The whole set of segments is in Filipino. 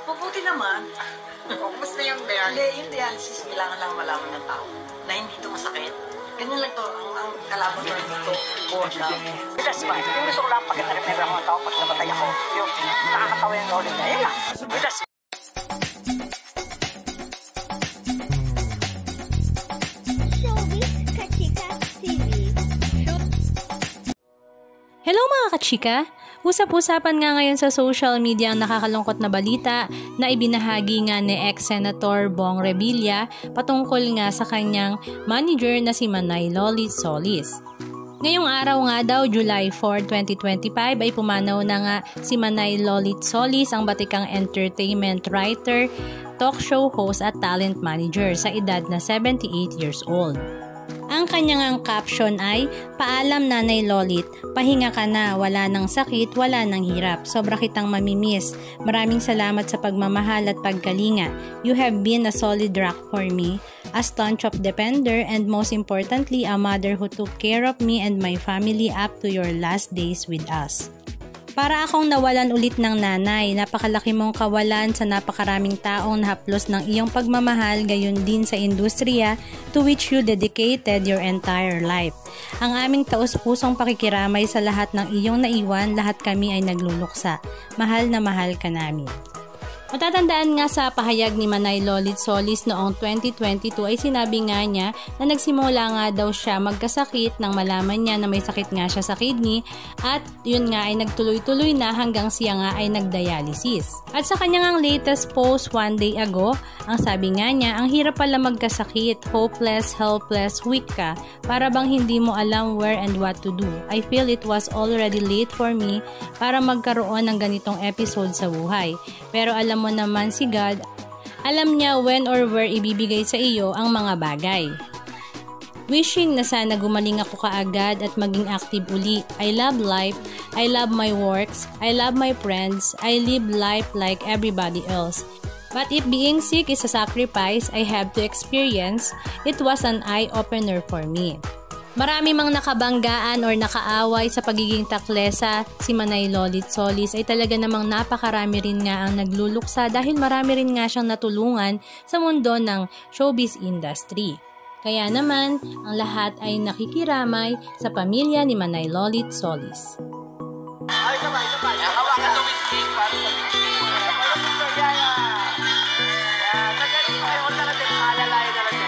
Mabuti naman. Kumusta yung dialysis? Hindi, yung dialysis, kailangan lang malaman ng tao na hindi ito masakit. Ganyan lang to, ang kalaban ko dito, boredom. That's fine. Yung gusto ko lang pag na-remember ako ng tao pag namatay ako, yung nakakatawa yung ulit na, yun lang. That's Hello mga kachika! Usap-usapan nga ngayon sa social media ang nakakalungkot na balita na ibinahagi nga ni ex-senator Bong Revilla patungkol nga sa kanyang manager na si Manay Lolit Solis. Ngayong araw nga daw, July 4, 2025 ay pumanaw na nga si Manay Lolit Solis, ang batikang entertainment writer, talk show host at talent manager sa edad na 78 years old. Ang kanyang caption ay, "Paalam Nanay Lolit, pahinga ka na, wala nang sakit, wala nang hirap, sobra kitang mamimiss. Maraming salamat sa pagmamahal at pagkalinga. You have been a solid rock for me, a staunch of defender, and most importantly, a mother who took care of me and my family up to your last days with us." Para akong nawalan ulit ng nanay, napakalaki mong kawalan sa napakaraming taong nahaplos ng iyong pagmamahal, gayon din sa industriya to which you dedicated your entire life. Ang aming taus-pusong pakikiramay sa lahat ng iyong naiwan, lahat kami ay nagluluksa. Mahal na mahal ka namin. Matatandaan nga sa pahayag ni Manay Lolit Solis noong 2022 ay sinabi nga niya na nagsimula nga daw siya magkasakit nang malaman niya na may sakit nga siya sa kidney at yun nga ay nagtuloy-tuloy na hanggang siya nga ay nagdialysis. At sa kanyang latest post one day ago, ang sabi nga niya, ang hirap pala magkasakit, hopeless, helpless, weak ka, para bang hindi mo alam where and what to do. I feel it was already late for me para magkaroon ng ganitong episode sa buhay. Pero alam mo naman si God, alam niya when or where ibibigay sa iyo ang mga bagay. Wishing na sana gumaling ako kaagad at maging active uli. I love life, I love my works, I love my friends, I live life like everybody else. But if being sick is a sacrifice I have to experience, it was an eye-opener for me. Marami mang nakabanggaan or nakaaway sa pagiging taklesa, si Manay Lolit Solis ay talaga namang napakarami rin nga ang nagluluksa dahil marami rin nga siyang natulungan sa mundo ng showbiz industry. Kaya naman, ang lahat ay nakikiramay sa pamilya ni Manay Lolit Solis. Ay, sabay. Hawakan to with cake para sa cake. Nagaling ko kayo na natin, alalay na natin.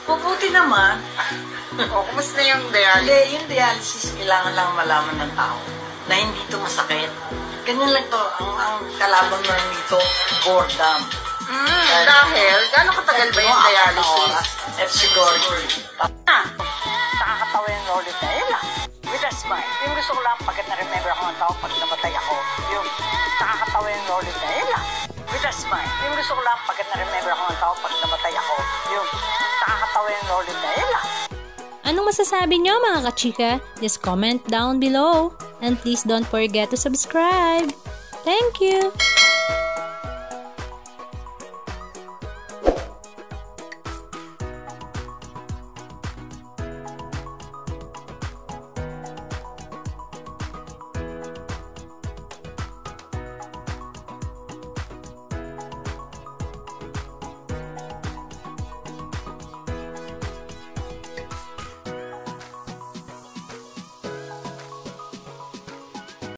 Mabuti naman. Kumusta yung dialysis? Hindi, yung dialysis, kailangan lang malaman ng tao na hindi ito masakit. Ganyan lang to, ang kalaban mo nito, boredom. Dahil, gano'ng katagal ba yung dialysis? At siguro, Nakakatawa yung ulit na, yun lang. With a smile. Yung gusto ko lang pag na-remember ako ng tao pag namatay ako, yung nakakatawa yung ulit na, yun lang. With a smile. Yung gusto ko lang pag na-remember ako ng tao pag namatay ako, yung nakakatawa yung ulit na, yun lang. Anong masasabi nyo mga kachika? Just comment down below. And please don't forget to subscribe. Thank you!